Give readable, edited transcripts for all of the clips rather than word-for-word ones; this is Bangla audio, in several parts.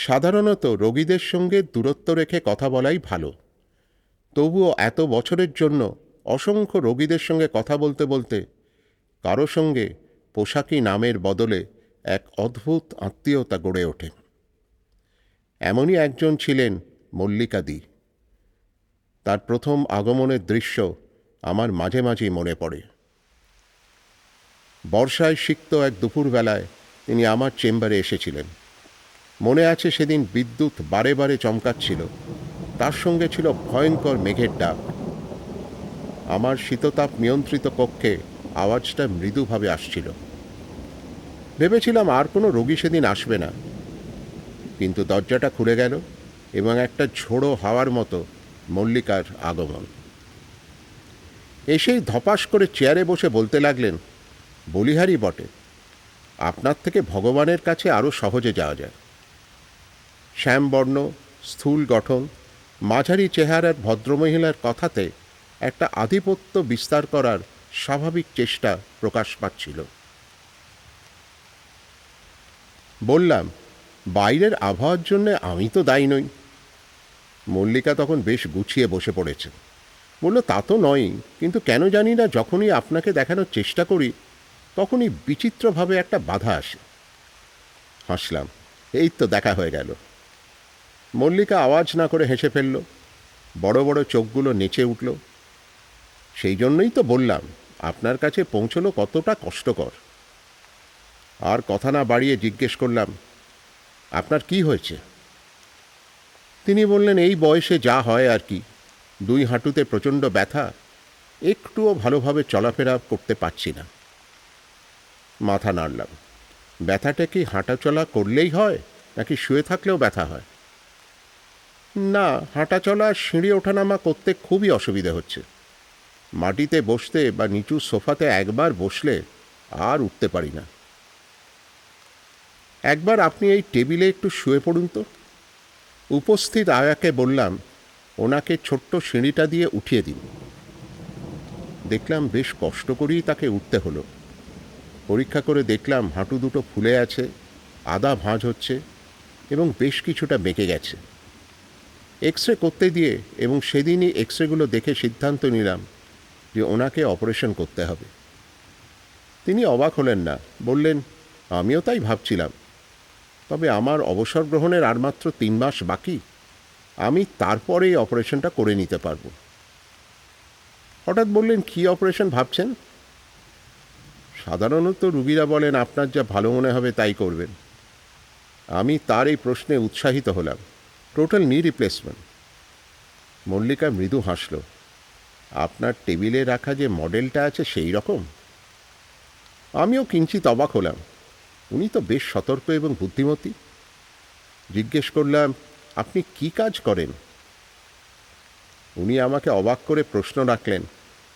সাধারণত রোগীদের সঙ্গে দূরত্ব রেখে কথা বলাই ভালো। তবুও এত বছরের জন্য অসংখ্য রোগীদের সঙ্গে কথা বলতে বলতে কারো সঙ্গে পোশাকি নামের বদলে এক অদ্ভুত আত্মীয়তা গড়ে ওঠে। এমনই একজন ছিলেন মল্লিকাদি। তার প্রথম আগমনের দৃশ্য আমার মাঝে মাঝেই মনে পড়ে। বর্ষায় সিক্ত এক দুপুরবেলায় তিনি আমার চেম্বারে এসেছিলেন। মনে আছে সেদিন বিদ্যুৎ বারে বারে চমকাচ্ছিল, তার সঙ্গে ছিল ভয়ঙ্কর মেঘের ডাক। আমার শীততাপ নিয়ন্ত্রিত কক্ষে আওয়াজটা মৃদুভাবে আসছিল। ভেবেছিলাম আর কোনো রোগী সেদিন আসবে না, কিন্তু দরজাটা খুলে গেল এবং একটা ঝোড়ো হাওয়ার মতো মল্লিকার আগমন। এসেই ধপাস করে চেয়ারে বসে বলতে লাগলেন, বলিহারি বটে, আপনার থেকে ভগবানের কাছে আরও সহজে যাওয়া যায়। শ্যামবর্ণ, স্থূল গঠন, মাঝারি চেহারার ভদ্রমহিলার কথাতে একটা আধিপত্য বিস্তার করার স্বাভাবিক চেষ্টা প্রকাশ পাচ্ছিল। বললাম, বাইরের আবহাওয়ার জন্যে আমি তো দায়ী নই। মল্লিকা তখন বেশ গুছিয়ে বসে পড়েছে। বলল, তা তো নয়ই, কিন্তু কেন জানি না যখনই আপনাকে দেখানোর চেষ্টা করি তখনই বিচিত্রভাবে একটা বাধা আসে। হাসলাম, এই তো দেখা হয়ে গেল। মল্লিকা আওয়াজ না করে হেসে ফেলল, বড় বড় চোখগুলো নেচে উঠল। সেই জন্যই তো বললাম, আপনার কাছে পৌঁছলো কতটা কষ্টকর। আর কথা না বাড়িয়ে জিজ্ঞেস করলাম, আপনার কি হয়েছে? তিনি বললেন, এই বয়সে যা হয় আর কি, দুই হাঁটুতে প্রচণ্ড ব্যথা, একটুও ভালোভাবে চলাফেরা করতে পারছি না। মাথা নাড়লাম। ব্যথাটা কি হাঁটাচলা করলেই হয়, নাকি শুয়ে থাকলেও ব্যথা হয়? না, হাঁটাচলা সিঁড়ি ওঠানামা করতে খুবই অসুবিধে হচ্ছে। মাটিতে বসতে বা নিচু সোফাতে একবার বসলে আর উঠতে পারি না। একবার আপনি এই টেবিলে একটু শুয়ে পড়ুন তো। উপস্থিত আয়াকে বললাম, ওনাকে ছোট্ট সিঁড়িটা দিয়ে উঠিয়ে দিন। দেখলাম বেশ কষ্ট করেই তাকে উঠতে হলো। পরীক্ষা করে দেখলাম হাঁটু দুটো ফুলে আছে, আধা ভাঁজ হচ্ছে এবং বেশ কিছুটা বেঁকে গেছে। এক্স রে করতে দিয়ে এবং সেদিনই এক্স রেগুলো দেখে সিদ্ধান্ত নিলাম যে ওনাকে অপারেশন করতে হবে। তিনি অবাক হলেন না, বললেন, আমিও তাই ভাবছিলাম, তবে আমার অবসর গ্রহণের আর মাত্র 3 মাস বাকি, আমি তারপরেই অপারেশনটা করে নিতে পারব। হঠাৎ বললেন, কী অপারেশন ভাবছেন? সাধারণত রুগীরা বলেন আপনার যা ভালো মনে হবে তাই করবেন। আমি তার এই প্রশ্নে উৎসাহিত হলাম, টোটাল নি রিপ্লেসমেন্ট। মল্লিকা মৃদু হাসল। আপনার টেবিলে রাখা যে মডেলটা আছে সেই রকম? আমিও কিঞ্চিত অবাক হলাম। উনি তো বেশ সতর্ক এবং বুদ্ধিমতী। জিজ্ঞেস করলাম, আপনি কি কাজ করেন? উনি আমাকে অবাক করে প্রশ্ন রাখলেন,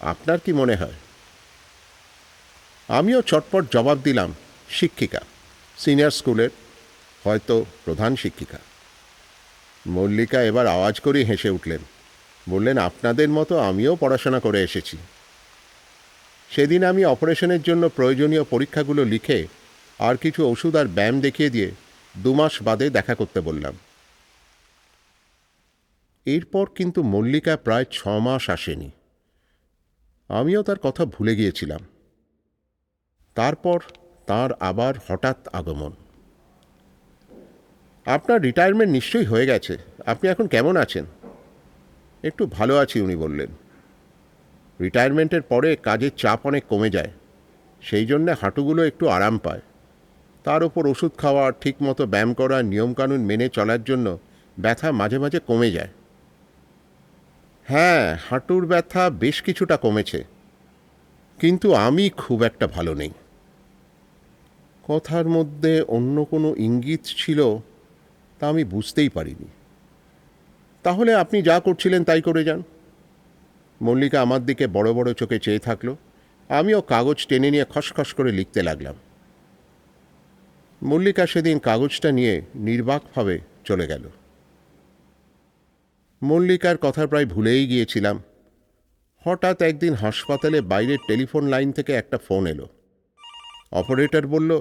আপনার কি মনে হয়? আমিও চটপট জবাব দিলাম, শিক্ষিকা, সিনিয়র স্কুলের, হয়তো প্রধান শিক্ষিকা। মল্লিকা এবার আওয়াজ করেই হেসে উঠলেন। বললেন, আপনাদের মতো আমিও পড়াশোনা করে এসেছি। সেদিন আমি অপারেশনের জন্য প্রয়োজনীয় পরীক্ষাগুলো লিখে আর কিছু ওষুধ আর ব্যায়াম দেখিয়ে দিয়ে 2 মাস বাদে দেখা করতে বললাম। এরপর কিন্তু মল্লিকা প্রায় 6 মাস আসেনি। আমিও তার কথা ভুলে গিয়েছিলাম। তারপর তার আবার হঠাৎ আগমন। আপনার রিটায়ারমেন্ট নিশ্চয়ই হয়ে গেছে, আপনি এখন কেমন আছেন? একটু ভালো আছি, উনি বললেন। রিটায়ারমেন্টের পরে কাজের চাপ অনেক কমে যায়, সেই জন্যে হাঁটুগুলো একটু আরাম পায়। তার ওপর ওষুধ খাওয়া, ঠিকমতো ব্যায়াম করা, নিয়মকানুন মেনে চলার জন্য ব্যথা মাঝে মাঝে কমে যায়। হ্যাঁ, হাঁটুর ব্যথা বেশ কিছুটা কমেছে, কিন্তু আমি খুব একটা ভালো নেই। কথার মধ্যে অন্য কোনো ইঙ্গিত ছিল, তা আমি বুঝতেই পারিনি। তাহলে আপনি যা করছিলেন তাই করে যান। মল্লিকা আমার দিকে বড় বড় চোখে চেয়ে থাকলো। আমিও কাগজ টেনে নিয়ে খসখস করে লিখতে লাগলাম। মল্লিকা সেদিন কাগজটা নিয়ে নির্বাকভাবে চলে গেল। মল্লিকার কথা প্রায় ভুলেই গিয়েছিলাম। হঠাৎ একদিন হাসপাতালে বাইরের টেলিফোন লাইন থেকে একটা ফোন এলো। অপারেটর বলল,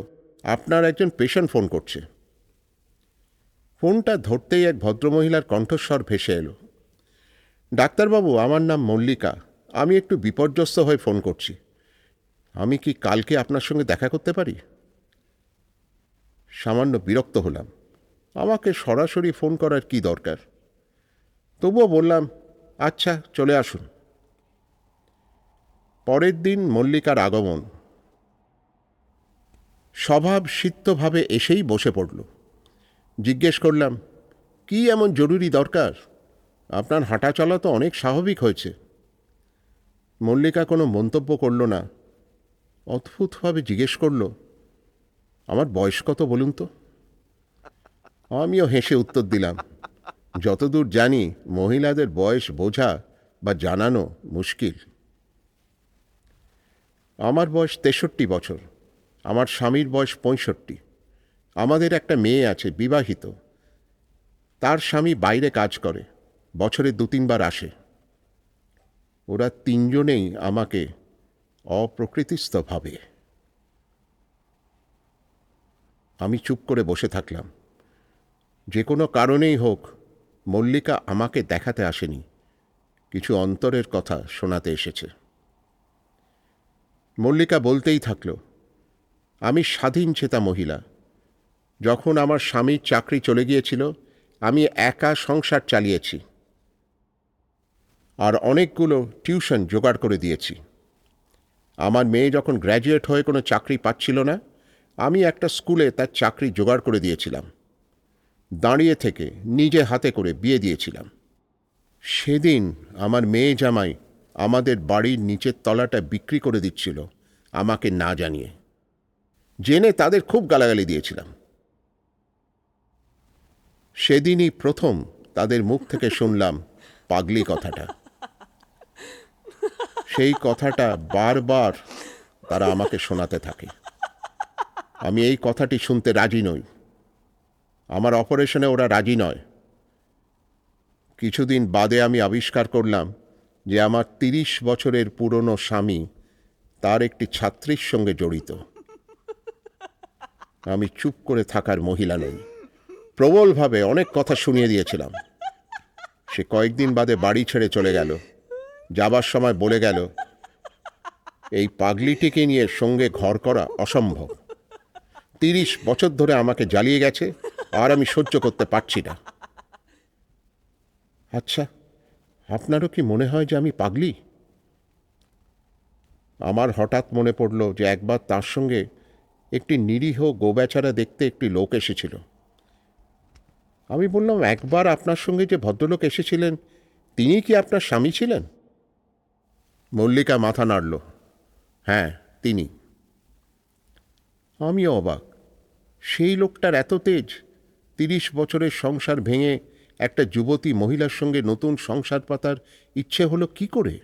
আপনার একজন পেশেন্ট ফোন করছে। ফোনটা ধরতেই এক ভদ্রমহিলার কণ্ঠস্বর ভেসে এলো। ডাক্তারবাবু, আমার নাম মল্লিকা। আমি একটু বিপর্যস্ত হয়ে ফোন করছি। আমি কি কালকে আপনার সঙ্গে দেখা করতে পারি? সামান্য বিরক্ত হলাম। আমাকে সরাসরি ফোন করার কি দরকার? তবুও বললাম, আচ্ছা, চলে আসুন। পরের দিন মল্লিকার আগমন। স্বভাব সিদ্ধভাবে এসেই বসে পড়ল। জিজ্ঞেস করলাম, কি এমন জরুরি দরকার? আপনার হাঁটা চলা তো অনেক স্বাভাবিক হয়েছে। মল্লিকা কোনো মন্তব্য করল না। অদ্ভুতভাবে জিজ্ঞেস করল, আমার বয়স কত বলুন তো? আমিও হেসে উত্তর দিলাম, যতদূর জানি মহিলাদের বয়স বোঝা বা জানানো মুশকিল। আমার বয়স 63 বছর। আমার স্বামীর বয়স 65। আমাদের একটা মেয়ে আছে, বিবাহিত। তার স্বামী বাইরে কাজ করে, বছরে 2-3 বার আসে। ওরা তিনজনেই আমাকে অপ্রকৃতিস্থ ভাবে। আমি চুপ করে বসে থাকলাম। যে কোনো কারণেই হোক, মল্লিকা আমাকে দেখাতে আসেনি, কিছু অন্তরের কথা শোনাতে এসেছে। মল্লিকা বলতেই থাকলো, আমি স্বাধীনচেতা মহিলা। যখন আমার স্বামীর চাকরি চলে গিয়েছিল, আমি একা সংসার চালিয়েছি, আর অনেকগুলো টিউশন জোগাড় করে দিয়েছি। আমার মেয়ে যখন গ্র্যাজুয়েট হয়ে কোনো চাকরি পাচ্ছিল না, আমি একটা স্কুলে তার চাকরি জোগাড় করে দিয়েছিলাম। দাঁড়িয়ে থেকে নিজে হাতে করে বিয়ে দিয়েছিলাম। সেদিন আমার মেয়ে জামাই আমাদের বাড়ির নিচের তলাটা বিক্রি করে দিচ্ছিল, আমাকে না জানিয়ে। জেনে তাদের খুব গালাগালি দিয়েছিলাম। সেদিনই প্রথম তাদের মুখ থেকে শুনলাম পাগলি কথাটা। সেই কথাটা বারবার তারা আমাকে শোনাতে থাকে। আমি এই কথাটি শুনতে রাজি নই। আমার অপারেশনে ওরা রাজি নয়। কিছুদিন বাদে আমি আবিষ্কার করলাম যে আমার 30 বছরের পুরনো স্বামী তার একটি ছাত্রীর সঙ্গে জড়িত। আমি চুপ করে থাকার মহিলা নই। প্রবলভাবে অনেক কথা শুনিয়ে দিয়েছিলাম। সে কয়েকদিন বাদে বাড়ি ছেড়ে চলে গেল। যাবার সময় বলে গেল, এই পাগলিটিকে নিয়ে সঙ্গে ঘর করা অসম্ভব। 30 বছর ধরে আমাকে জ্বালিয়ে গেছে, আর আমি সহ্য করতে পারছি না। আচ্ছা, আপনারও কি মনে হয় যে আমি পাগলি? আমার হঠাৎ মনে পড়ল যে একবার তার সঙ্গে একটি নিরীহ গোবেচারা দেখতে একটি লোক এসেছিল। আমি বললাম, একবার আপনার সঙ্গে যে ভদ্রলোক এসেছিলেন, তিনি কি আপনার স্বামী ছিলেন? মল্লিকা মাথা নাড়ল। হ্যাঁ, তিনি। আমিও অবাক। সেই লোকটার এত তেজ! 30 বছরের সংসার ভেঙে একটা যুবতী মহিলার সঙ্গে নতুন সংসার পাতার ইচ্ছে হলো কি করে?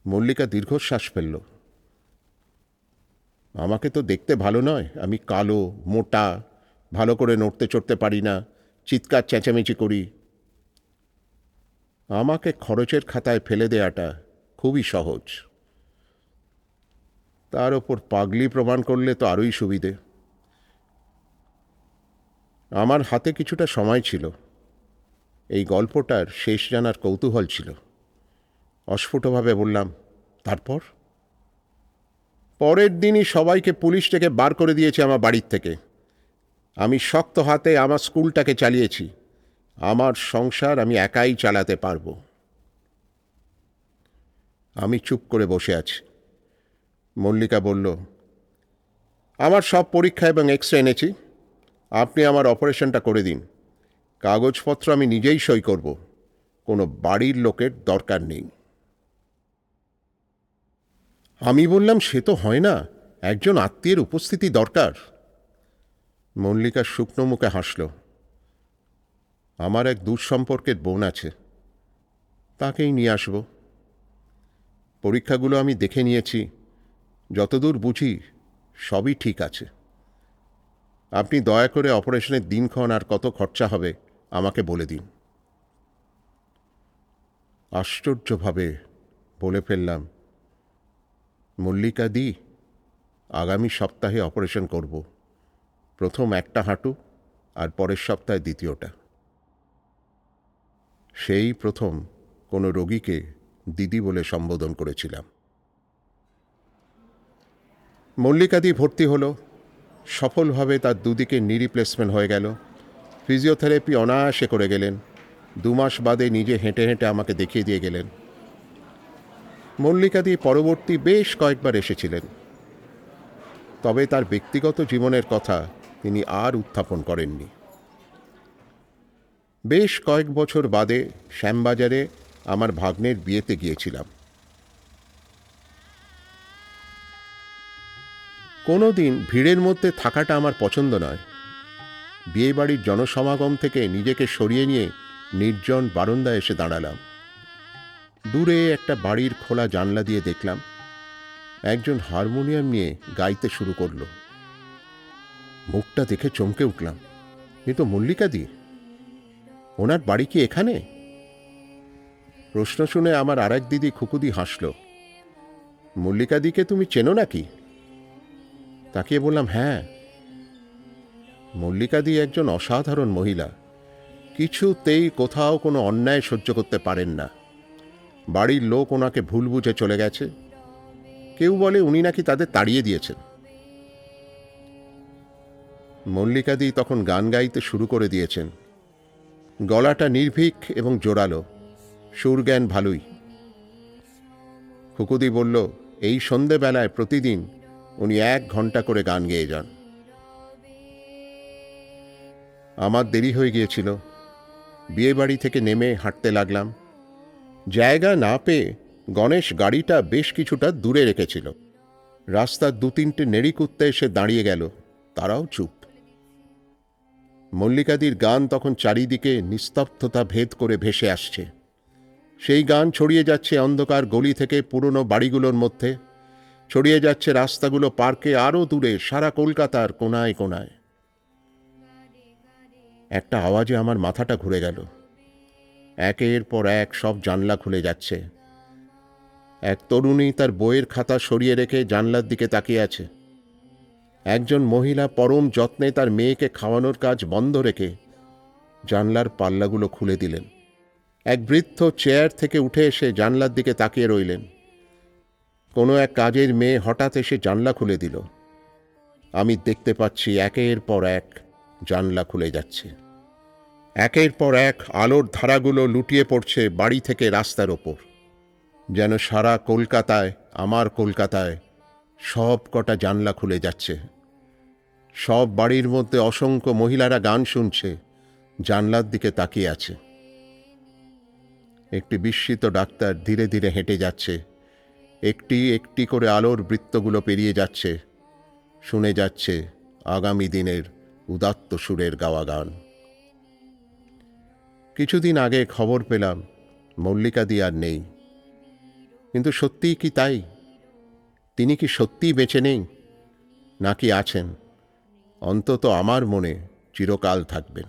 মল্লিকা দীর্ঘশ্বাস ফেলল। আমাকে তো দেখতে ভালো নয়। আমি কালো, মোটা, ভালো করে নড়তে চড়তে পারি না, চিৎকার চেঁচামেচি করি। আমাকে খরচের খাতায় ফেলে দেওয়াটা খুবই সহজ। তার ওপর পাগলি প্রমাণ করলে তো আরোই সুবিধে। আমার হাতে কিছুটা সময় ছিল। এই গল্পটার শেষ জানার কৌতূহল ছিল। অস্ফুটভাবে বললাম, তারপর? পরের দিনই সবাইকে পুলিশ থেকে বার করে দিয়েছে আমার বাড়ির থেকে। আমি শক্ত হাতে আমার স্কুলটাকে চালিয়েছি। আমার সংসার আমি একাই চালাতে পারবো। আমি চুপ করে বসে আছি। মল্লিকা বলল, আমার সব পরীক্ষা এবং এক্স-রে এনেছি। আপনি আমার অপারেশনটা করে দিন। কাগজপত্র আমি নিজেই সই করব। কোনো বাড়ির লোকের দরকার নেই। আমি বললাম, সে তো হয় না, একজন আত্মীয়ের উপস্থিতি দরকার। মল্লিকা শুকনো মুখে হাসল। আমার এক দূর সম্পর্কের বোন আছে, তাকেই নিয়ে আসব। পরীক্ষাগুলো আমি দেখে নিয়েছি। যতদূর বুঝি সবই ঠিক আছে। আপনি দয়া করে অপারেশনের দিনক্ষণ আর কত খরচা হবে আমাকে বলে দিন। আশ্চর্যভাবে বলে ফেললাম, মল্লিকা দি, আগামী সপ্তাহে অপারেশন করব। প্রথম একটা হাঁটু, আর পরের সপ্তাহে দ্বিতীয়টা। সেই প্রথম কোনো রোগীকে দিদি বলে সম্বোধন করেছিলাম। মল্লিকাদি ভর্তি হলো, সফলভাবে তার দুদিকে নি রিপ্লেসমেন্ট হয়ে গেল। ফিজিওথেরাপি অনায়াসে করে গেলেন। 2 মাস বাদে নিজে হেঁটে হেঁটে আমাকে দেখিয়ে দিয়ে গেলেন। মল্লিকাদি পরবর্তী বেশ কয়েকবার এসেছিলেন, তবে তার ব্যক্তিগত জীবনের কথা তিনি আর উত্থাপন করেননি। বেশ কয়েক বছর বাদে শ্যামবাজারে আমার ভাগ্নের বিয়েতে গিয়েছিলাম। কোনো দিন ভিড়ের মধ্যে থাকাটা আমার পছন্দ নয়। বিয়েবাড়ির জনসমাগম থেকে নিজেকে সরিয়ে নিয়ে নির্জন বারান্দায় এসে দাঁড়ালাম। দূরে একটা বাড়ির খোলা জানলা দিয়ে দেখলাম একজন হারমোনিয়াম নিয়ে গাইতে শুরু করল। মুখটা দেখে চমকে উঠলাম, এ তো মল্লিকাদি। ওনার বাড়ি কি এখানে? প্রশ্ন শুনে আমার আরেক দিদি খুকুদি হাসল। মল্লিকাদিকে তুমি চেনো নাকি? তাকিয়ে বললাম, হ্যাঁ। মল্লিকাদি একজন অসাধারণ মহিলা। কিছুতেই কোথাও কোনো অন্যায় সহ্য করতে পারেন না। বাড়ির লোক ওনাকে ভুল বুঝে চলে গেছে। কেউ বলে উনি নাকি তাদের তাড়িয়ে দিয়েছেন। মল্লিকাদি তখন গান গাইতে শুরু করে দিয়েছেন। গলাটা নির্ভীক এবং জোরালো, সুরজ্ঞান ভালোই। খুকুদি বলল, এই সন্ধেবেলায় প্রতিদিন উনি 1 ঘন্টা করে গান গেয়ে যান। আমার দেরি হয়ে গিয়েছিল। বিয়েবাড়ি থেকে নেমে হাঁটতে লাগলাম। জায়গা না পেয়ে গণেশ গাড়িটা বেশ কিছুটা দূরে রেখেছিল। রাস্তার 2-3টে নেড়িকুত্তে এসে দাঁড়িয়ে গেল, তারাও চুপ। মল্লিকাদির গান তখন চারিদিকে নিস্তব্ধতা ভেদ করে ভেসে আসছে। সেই গান ছড়িয়ে যাচ্ছে অন্ধকার গলি থেকে পুরনো বাড়িগুলোর মধ্যে, ছড়িয়ে যাচ্ছে রাস্তাগুলো পার্কে আরও দূরে, সারা কলকাতার কোনায় কোনায়। একটা আওয়াজে আমার মাথাটা ঘুরে গেল। একের পর এক সব জানলা খুলে যাচ্ছে। এক তরুণী তার বইয়ের খাতা সরিয়ে রেখে জানলার দিকে তাকিয়ে আছে। একজন মহিলা পরম যত্নে তার মেয়েকে খাওয়ানোর কাজ বন্ধ রেখে জানলার পাল্লাগুলো খুলে দিলেন। এক বৃদ্ধ চেয়ার থেকে উঠে এসে জানলার দিকে তাকিয়ে রইলেন। কোনো এক কাজের মেয়ে হঠাৎ এসে জানলা খুলে দিল। আমি দেখতে পাচ্ছি একের পর এক জানলা খুলে যাচ্ছে। একের পর এক আলোর ধারাগুলো লুটিয়ে পড়ছে বাড়ি থেকে রাস্তার ওপর। যেন সারা কলকাতায়, আমার কলকাতায় সব কটা জানলা খুলে যাচ্ছে। সব বাড়ির মধ্যে অসংখ্য মহিলারা গান শুনছে, জানলার দিকে তাকিয়ে আছে। একটি বিস্মিত ডাক্তার ধীরে ধীরে হেঁটে যাচ্ছে। একটি একটি করে আলোর বৃত্তগুলো পেরিয়ে যাচ্ছে, শুনে যাচ্ছে আগামী দিনের উদাত্ত সুরের গাওয়া গান। কিছুদিন আগে খবর পেলাম মল্লিকাদি আর নেই। কিন্তু সত্যিই কি তাই? তিনি কি সত্যিই বেঁচে নেই, নাকি আছেন? অন্তত আমার মনে চিরকাল থাকবেন।